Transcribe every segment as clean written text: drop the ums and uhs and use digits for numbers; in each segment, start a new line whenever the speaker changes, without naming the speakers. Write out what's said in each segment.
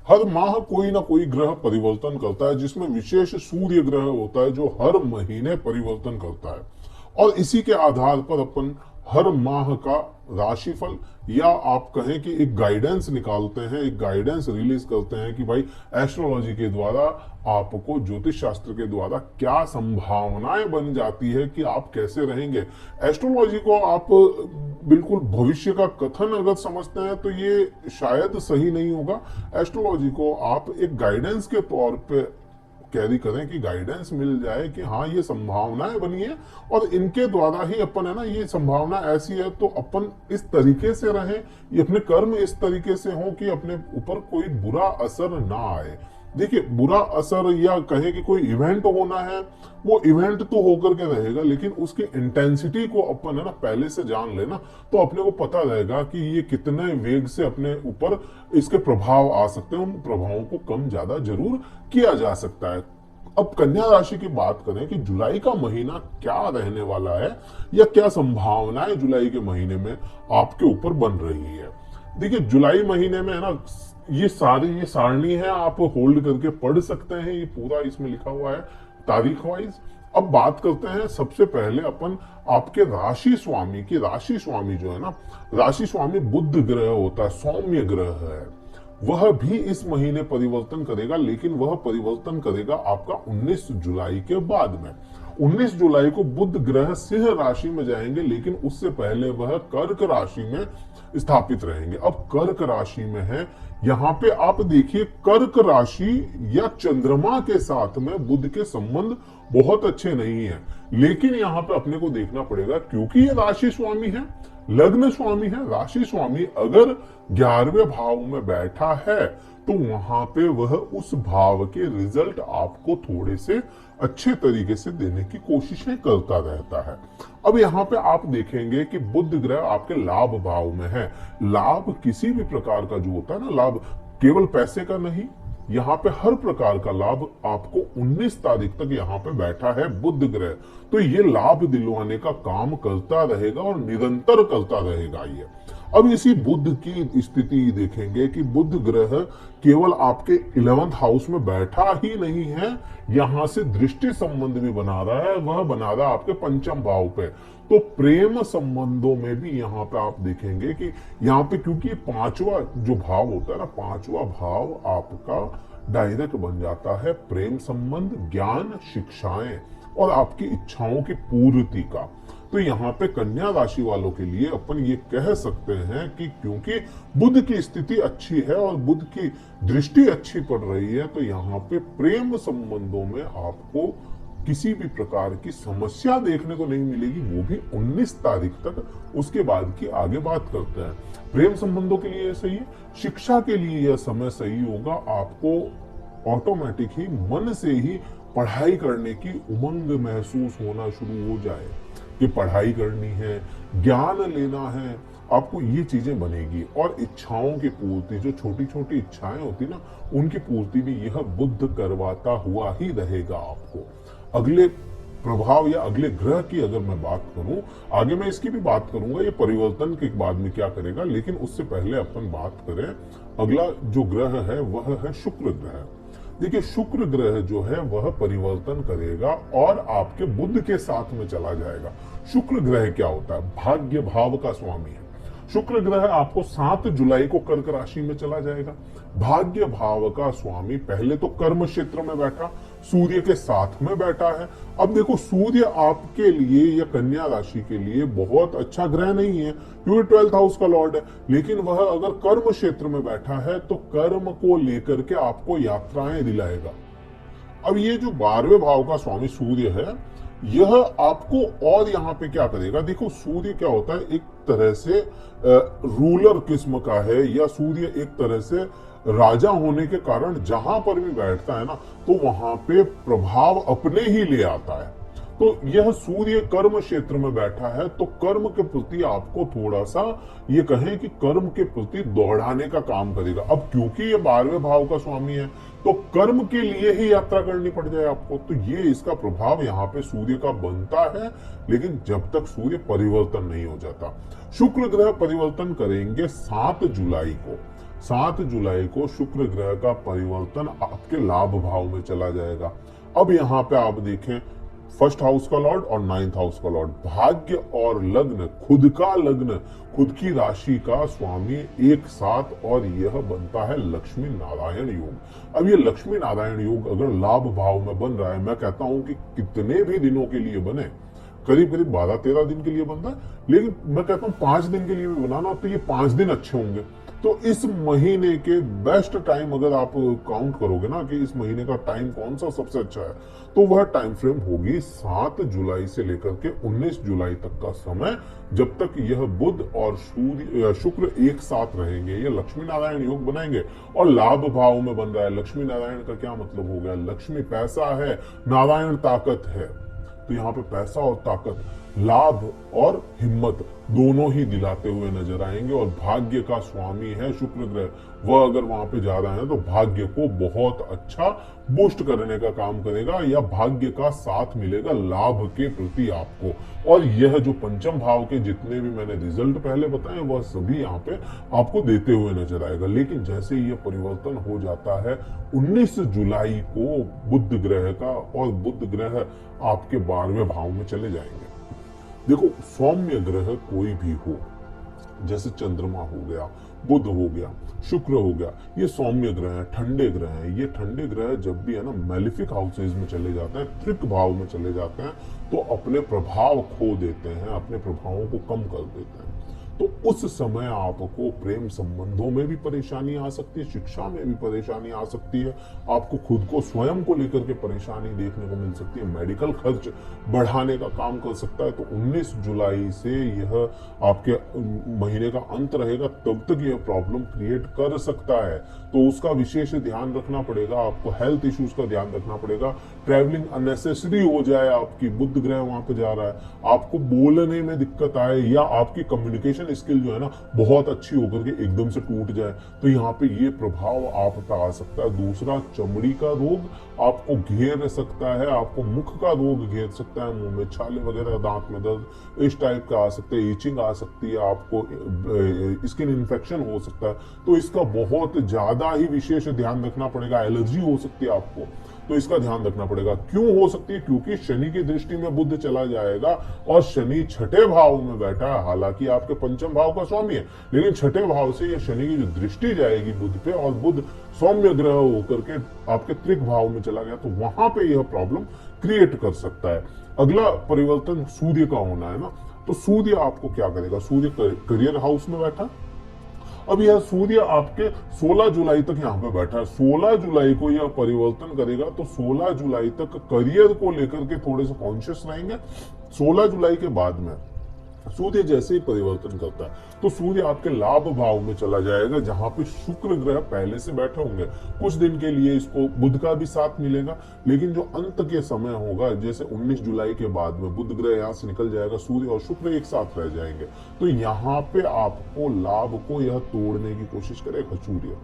हर माह कोई ना कोई ग्रह परिवर्तन करता है, जिसमें विशेष सूर्य ग्रह होता है जो हर महीने परिवर्तन करता है। और इसी के आधार पर अपन हर माह का राशिफल या आप कहें कि एक गाइडेंस निकालते हैं, एक गाइडेंस रिलीज करते हैं कि भाई एस्ट्रोलॉजी के द्वारा आपको, ज्योतिष शास्त्र के द्वारा क्या संभावनाएं बन जाती है कि आप कैसे रहेंगे। एस्ट्रोलॉजी को आप बिल्कुल भविष्य का कथन अगर समझते हैं तो ये शायद सही नहीं होगा। एस्ट्रोलॉजी को आप एक गाइडेंस के तौर पे कैरी करें कि गाइडेंस मिल जाए कि हाँ ये संभावनाएं बनी है और इनके द्वारा ही अपन, है ना, ये संभावना ऐसी है तो अपन इस तरीके से रहें, ये अपने कर्म इस तरीके से हो कि अपने ऊपर कोई बुरा असर ना आए। देखिए, बुरा असर या कहे कि कोई इवेंट होना है, वो इवेंट तो होकर के रहेगा, लेकिन उसकी इंटेंसिटी को अपन, है ना, पहले से जान लेना तो अपने को पता रहेगा कि ये कितने वेग से अपने ऊपर इसके प्रभाव आ सकते हैं। उन प्रभावों को कम ज्यादा जरूर किया जा सकता है। अब कन्या राशि की बात करें कि जुलाई का महीना क्या रहने वाला है या क्या संभावनाएं जुलाई के महीने में आपके ऊपर बन रही है। देखिए, जुलाई महीने में, है ना, ये सारणी है, आप होल्ड करके पढ़ सकते हैं, ये पूरा इसमें लिखा हुआ है तारीख वाइज। अब बात करते हैं सबसे पहले अपन आपके राशि स्वामी की। राशि स्वामी जो है ना, राशि स्वामी बुध ग्रह होता है, सौम्य ग्रह है। वह भी इस महीने परिवर्तन करेगा, लेकिन वह परिवर्तन करेगा आपका 19 जुलाई के बाद में। 19 जुलाई को बुध ग्रह सिंह राशि में जाएंगे, लेकिन उससे पहले वह कर्क राशि में स्थापित रहेंगे। अब कर्क राशि में है, यहां पे आप देखिए कर्क राशि या चंद्रमा के साथ में बुध के संबंध बहुत अच्छे नहीं है, लेकिन यहां पे अपने को देखना पड़ेगा क्योंकि ये राशि स्वामी है, लग्न स्वामी है। राशि स्वामी अगर 11वें भाव में बैठा है तो वहां पे वह उस भाव के रिजल्ट आपको थोड़े से अच्छे तरीके से देने की कोशिशें करता रहता है। अब यहाँ पे आप देखेंगे कि बुध ग्रह आपके लाभ भाव में है। लाभ किसी भी प्रकार का जो होता है ना, लाभ केवल पैसे का नहीं, यहाँ पे हर प्रकार का लाभ आपको 19 तारीख तक यहाँ पे बैठा है बुध ग्रह, तो ये लाभ दिलवाने का काम करता रहेगा और निरंतर करता रहेगा ये। अब इसी बुध की स्थिति देखेंगे कि बुध ग्रह केवल आपके 11th हाउस में बैठा ही नहीं है, यहां से दृष्टि संबंध भी बना रहा है, वह बना रहा है आपके पंचम भाव पे। तो प्रेम संबंधों में भी यहाँ पे आप देखेंगे कि यहाँ पे, क्योंकि पांचवा जो भाव होता है ना, पांचवा भाव आपका डायरेक्ट बन जाता है प्रेम संबंध, ज्ञान, शिक्षाएं और आपकी इच्छाओं की पूर्ति का। तो यहाँ पे कन्या राशि वालों के लिए अपन ये कह सकते हैं कि क्योंकि बुध की स्थिति अच्छी है और बुध की दृष्टि अच्छी पड़ रही है, तो यहाँ पे प्रेम संबंधों में आपको किसी भी प्रकार की समस्या देखने को नहीं मिलेगी, वो भी 19 तारीख तक। उसके बाद की आगे बात करते हैं। प्रेम संबंधों के लिए सही है, शिक्षा के लिए यह समय सही होगा। आपको ऑटोमेटिक ही मन से ही पढ़ाई करने की उमंग महसूस होना शुरू हो जाए कि पढ़ाई करनी है, ज्ञान लेना है, आपको ये चीजें बनेगी। और इच्छाओं की पूर्ति, जो छोटी छोटी इच्छाएं होती ना, उनकी पूर्ति भी यह बुध करवाता हुआ ही रहेगा आपको। अगले प्रभाव या अगले ग्रह की अगर मैं बात करूं, आगे मैं इसकी भी बात करूंगा ये परिवर्तन के बाद में क्या करेगा, लेकिन उससे पहले अपन बात करें अगला जो ग्रह है वह है शुक्र ग्रह। देखिए, शुक्र ग्रह जो है वह परिवर्तन करेगा और आपके बुध के साथ में चला जाएगा। शुक्र ग्रह क्या होता है? भाग्य भाव का स्वामी है। शुक्र ग्रह आपको 7 जुलाई को कर्क राशि में चला जाएगा। भाग्य भाव का स्वामी पहले तो कर्म क्षेत्र में बैठा, सूर्य के साथ में बैठा है। अब देखो, सूर्य आपके लिए या कन्या राशि के लिए बहुत अच्छा ग्रह नहीं है क्योंकि 12th हाउस का लॉर्ड है, लेकिन वह अगर कर्म क्षेत्र में बैठा है तो कर्म को लेकर के आपको यात्राएं दिलाएगा। अब ये जो 12वें भाव का स्वामी सूर्य है, यह आपको और यहाँ पे क्या करेगा? देखो, सूर्य क्या होता है, एक तरह से रूलर किस्म का है, या सूर्य एक तरह से राजा होने के कारण जहां पर भी बैठता है ना, तो वहां पे प्रभाव अपने ही ले आता है। तो यह सूर्य कर्म क्षेत्र में बैठा है, तो कर्म के प्रति आपको थोड़ा सा ये कहें कि कर्म के प्रति दौड़ाने का काम करेगा। अब क्योंकि ये 12वें भाव का स्वामी है, तो कर्म के लिए ही यात्रा करनी पड़ जाए आपको, तो ये इसका प्रभाव यहाँ पे सूर्य का बनता है, लेकिन जब तक सूर्य परिवर्तन नहीं हो जाता। शुक्र ग्रह परिवर्तन करेंगे 7 जुलाई को। 7 जुलाई को शुक्र ग्रह का परिवर्तन आपके लाभ भाव में चला जाएगा। अब यहाँ पे आप देखें, फर्स्ट हाउस का लॉर्ड और नाइन्थ हाउस का लॉर्ड, भाग्य और लग्न, खुद का लग्न, खुद की राशि का स्वामी एक साथ, और यह बनता है लक्ष्मी नारायण योग। अब ये लक्ष्मी नारायण योग अगर लाभ भाव में बन रहा है, मैं कहता हूं कि कितने भी दिनों के लिए बने, करीब करीब 12-13 दिन के लिए बनता है, लेकिन मैं कहता हूँ 5 दिन के लिए भी बनाना, तो ये 5 दिन अच्छे होंगे। तो इस महीने के बेस्ट टाइम अगर आप काउंट करोगे ना कि इस महीने का टाइम कौन सा सबसे अच्छा है, तो वह टाइम फ्रेम होगी 7 जुलाई से लेकर के 19 जुलाई तक का समय, जब तक यह बुध और शुक्र एक साथ रहेंगे, ये लक्ष्मी नारायण योग बनाएंगे। और लाभ भाव में बन रहा है, लक्ष्मी नारायण का क्या मतलब हो गया, लक्ष्मी पैसा है, नारायण ताकत है, तो यहाँ पे पैसा और ताकत, लाभ और हिम्मत दोनों ही दिलाते हुए नजर आएंगे। और भाग्य का स्वामी है शुक्र ग्रह, वह अगर वहां पे जा रहा है तो भाग्य को बहुत अच्छा बूस्ट करने का काम करेगा, या भाग्य का साथ मिलेगा लाभ के प्रति आपको। और यह जो पंचम भाव के जितने भी मैंने रिजल्ट पहले बताए, वह सभी यहाँ पे आपको देते हुए नजर आएगा। लेकिन जैसे यह परिवर्तन हो जाता है 19 जुलाई को बुध ग्रह का, और बुध ग्रह आपके 12वें भाव में चले जाएंगे। देखो, सौम्य ग्रह कोई भी हो, जैसे चंद्रमा हो गया, बुध हो गया, शुक्र हो गया, ये सौम्य ग्रह हैं, ठंडे ग्रह हैं। ये ठंडे ग्रह जब भी है ना मैलिफिक हाउसेज में चले जाते हैं, त्रिक भाव में चले जाते हैं, तो अपने प्रभाव खो देते हैं, अपने प्रभावों को कम कर देते हैं। तो उस समय आपको प्रेम संबंधों में भी परेशानी आ सकती है, शिक्षा में भी परेशानी आ सकती है, आपको खुद को स्वयं को लेकर के परेशानी देखने को मिल सकती है, मेडिकल खर्च बढ़ाने का काम कर सकता है। तो 19 जुलाई से यह आपके महीने का अंत रहेगा, तब तक यह प्रॉब्लम क्रिएट कर सकता है। तो उसका विशेष ध्यान रखना पड़ेगा, आपको हेल्थ इश्यूज का ध्यान रखना पड़ेगा, ट्रैवलिंग अननेसेसरी हो जाए आपकी, बुध ग्रह वहां पे जा रहा है, आपको बोलने में दिक्कत आए, या आपकी कम्युनिकेशन स्किल जो है ना बहुत अच्छी होकर के एकदम से टूट जाए, तो यहाँ पे ये प्रभाव आप पे आ सकता है। दूसरा, चमड़ी का रोग आपको घेर सकता है, आपको मुख का रोग घेर सकता है, मुंह में छाले वगैरह, दांत में दर्द इस टाइप का आ सकता है, ईचिंग आ सकती है, आपको स्किन इन्फेक्शन हो सकता है। तो इसका बहुत ज्यादा ही विशेष ध्यान रखना पड़ेगा। एलर्जी हो सकती है आपको, तो इसका ध्यान रखना पड़ेगा। क्यों हो सकती है? क्योंकि शनि की दृष्टि में बुध चला जाएगा, और शनि छठे भाव में बैठा है, हालांकि आपके पंचम भाव का स्वामी है, लेकिन छठे भाव से ये शनि की जो दृष्टि जाएगी बुध पे, और बुध सौम्य ग्रह होकर के आपके त्रिक भाव में चला गया, तो वहां पे यह प्रॉब्लम क्रिएट कर सकता है। अगला परिवर्तन सूर्य का होना है ना, तो सूर्य आपको क्या करेगा? सूर्य करियर हाउस में बैठा, अब यह सूर्य आपके 16 जुलाई तक यहाँ पे बैठा है। 16 जुलाई को यह परिवर्तन करेगा, तो 16 जुलाई तक करियर को लेकर के थोड़े से कॉन्शियस रहेंगे। 16 जुलाई के बाद में सूर्य जैसे ही परिवर्तन करता है, तो सूर्य आपके लाभ भाव में चला जाएगा, जहां पे शुक्र ग्रह पहले से बैठे होंगे। कुछ दिन के लिए इसको बुध का भी साथ मिलेगा, लेकिन जो अंत के समय होगा, जैसे 19 जुलाई के बाद में बुध ग्रह यहाँ से निकल जाएगा, सूर्य और शुक्र एक साथ रह जाएंगे, तो यहाँ पे आपको लाभ को यह तोड़ने की कोशिश करेगा सूर्य।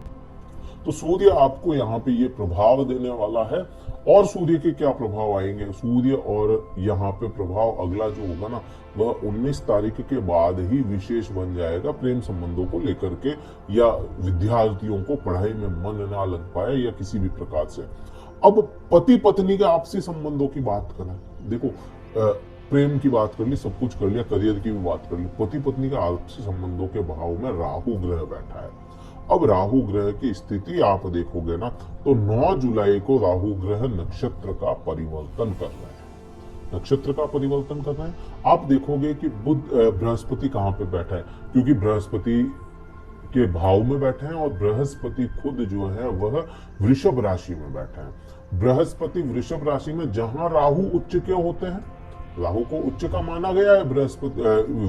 तो सूर्य आपको यहाँ पे ये प्रभाव देने वाला है। और सूर्य के क्या प्रभाव आएंगे? सूर्य और यहाँ पे प्रभाव अगला जो होगा ना, वह 19 तारीख के बाद ही विशेष बन जाएगा, प्रेम संबंधों को लेकर के, या विद्यार्थियों को पढ़ाई में मन ना लग पाए, या किसी भी प्रकार से। अब पति पत्नी के आपसी संबंधों की बात करें, देखो प्रेम की बात कर ली, सब कुछ कर लिया, करियर की भी बात कर ली, पति पत्नी के आपसी संबंधों के भाव में राहु ग्रह बैठा है। अब राहु ग्रह की स्थिति आप देखोगे ना, तो 9 जुलाई को राहु ग्रह नक्षत्र का परिवर्तन कर रहे हैं, नक्षत्र का परिवर्तन कर रहे हैं। आप देखोगे कि बुध बृहस्पति कहाँ पे बैठा है, क्योंकि बृहस्पति के भाव में बैठे हैं, और बृहस्पति खुद जो है वह वृषभ राशि में बैठे हैं। बृहस्पति वृषभ राशि में, जहां राहु उच्च के होते हैं, राहु को उच्च का माना गया है बृहस्पति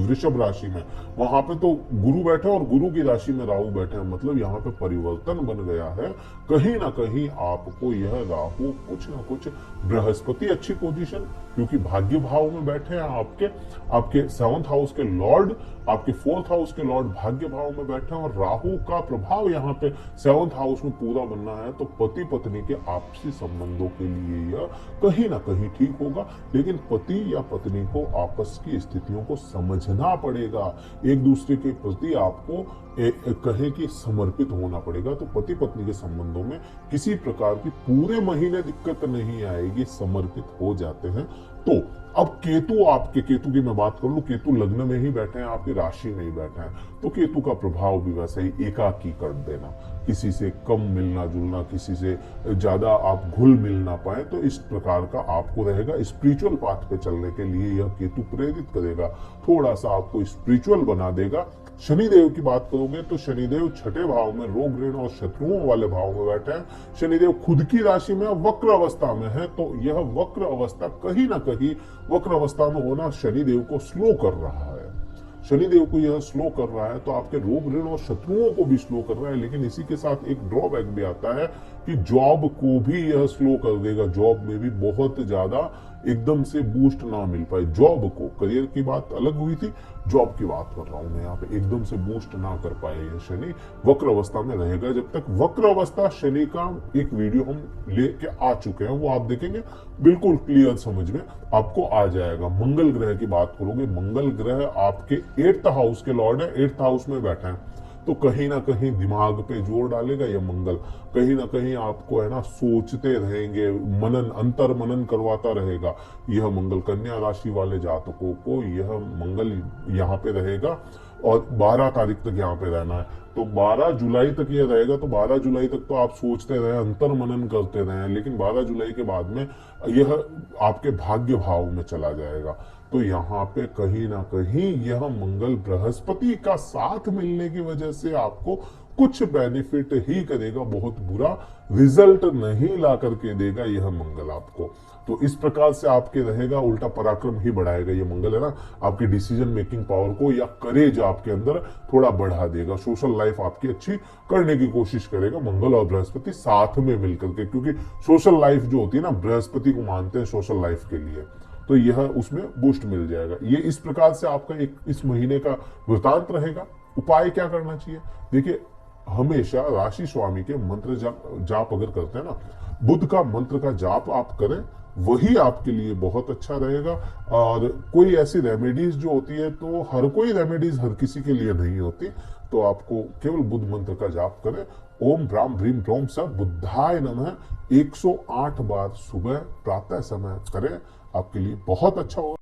वृषभ राशि में, वहां पे तो गुरु बैठे, और गुरु की राशि में राहु बैठे हैं, मतलब यहाँ पे परिवर्तन बन गया है। कहीं ना कहीं आपको यह राहु कुछ ना कुछ, बृहस्पति अच्छी पोजीशन, क्योंकि भाग्य भाव में बैठे हैं, आपके 7th हाउस के लॉर्ड, आपके 4th हाउस के लॉर्ड भाग्य भाव में बैठे हैं, और राहु का प्रभाव यहाँ पे 7th हाउस में पूरा बनना है। तो पति पत्नी के आपसी संबंधों के लिए यह कहीं ना कहीं ठीक होगा, लेकिन पति या पत्नी को आपस की स्थितियों को समझना पड़ेगा, एक दूसरे के प्रति आपको कहें कि समर्पित होना पड़ेगा। तो पति पत्नी के संबंधों में किसी प्रकार की पूरे महीने दिक्कत नहीं आएगी, समर्पित हो जाते हैं। तो अब केतु की मैं बात कर लूं, केतु लग्न में ही बैठे हैं, आपकी राशि में ही बैठे हैं, तो केतु का प्रभाव भी वैसे ही एकाकी कर देना, किसी से कम मिलना जुलना, किसी से ज्यादा आप घुल मिल ना पाए, तो इस प्रकार का आपको रहेगा। स्पिरिचुअल पाथ पे चलने के लिए यह केतु प्रेरित करेगा, थोड़ा सा आपको स्पिरिचुअल बना देगा। शनिदेव की बात करोगे तो शनिदेव छठे भाव में रोग ऋण और शत्रुओं वाले भाव में बैठे हैं। शनिदेव खुद की राशि में वक्र अवस्था में है, तो यह वक्र अवस्था कहीं ना कहीं, वक्र अवस्था में होना शनिदेव को स्लो कर रहा है। शनिदेव को यह स्लो कर रहा है तो आपके रोग ऋण और शत्रुओं को भी स्लो कर रहा है। लेकिन इसी के साथ एक ड्रॉबैक भी आता है कि जॉब को भी यह स्लो कर देगा। जॉब में भी बहुत ज्यादा एकदम से बूस्ट ना मिल पाए जॉब को। करियर की बात अलग हुई थी, जॉब की बात कर रहा हूं मैं यहाँ पे। एकदम से बूस्ट ना कर पाए ये शनि वक्र अवस्था में रहेगा। जब तक वक्र अवस्था शनि का एक वीडियो हम लेके आ चुके हैं, वो आप देखेंगे बिल्कुल क्लियर समझ में आपको आ जाएगा। मंगल ग्रह की बात करोगे, मंगल ग्रह आपके 8th हाउस के लॉर्ड है, 8th हाउस में बैठे हैं, तो कहीं ना कहीं दिमाग पे जोर डालेगा ये मंगल। कहीं ना कहीं आपको है ना सोचते रहेंगे, मनन अंतर मनन करवाता रहेगा यह मंगल। कन्या राशि वाले जातकों को यह मंगल यहाँ पे रहेगा और 12 तारीख तक यहाँ पे रहना है। तो 12 जुलाई तक ये रहेगा। तो 12 जुलाई तक तो आप सोचते रहे, अंतर मनन करते रहे, लेकिन 12 जुलाई के बाद में यह आपके भाग्य भाव में चला जाएगा। तो यहाँ पे कहीं ना कहीं यह मंगल बृहस्पति का साथ मिलने की वजह से आपको कुछ बेनिफिट ही करेगा, बहुत बुरा रिजल्ट नहीं ला करके देगा यह मंगल आपको। तो इस प्रकार से आपके रहेगा, उल्टा पराक्रम ही बढ़ाएगा ये मंगल, है ना। आपकी डिसीजन मेकिंग पावर को या करेज आपके अंदर थोड़ा बढ़ा देगा। सोशल लाइफ आपकी अच्छी करने की कोशिश करेगा मंगल और बृहस्पति साथ में मिलकर के, क्योंकि सोशल लाइफ जो होती है ना, बृहस्पति को मानते हैं सोशल लाइफ के लिए, तो यह उसमें बूस्ट मिल जाएगा। ये इस प्रकार से आपका एक इस महीने का वृतांत रहेगा। उपाय क्या करना चाहिए? देखिए, हमेशा राशि स्वामी के मंत्र जाप अगर करते हैं ना, बुध का मंत्र का जाप आप करें, वही आपके लिए बहुत अच्छा रहेगा। और कोई ऐसी रेमेडीज जो होती है, तो हर कोई रेमेडीज हर किसी के लिए नहीं होती, तो आपको केवल बुध मंत्र का जाप करें। ओम ब्राम ह्रीम ब्रोम स बुद्धाय नमः 108 बार सुबह प्रातः समय करें, आपके लिए बहुत अच्छा होगा।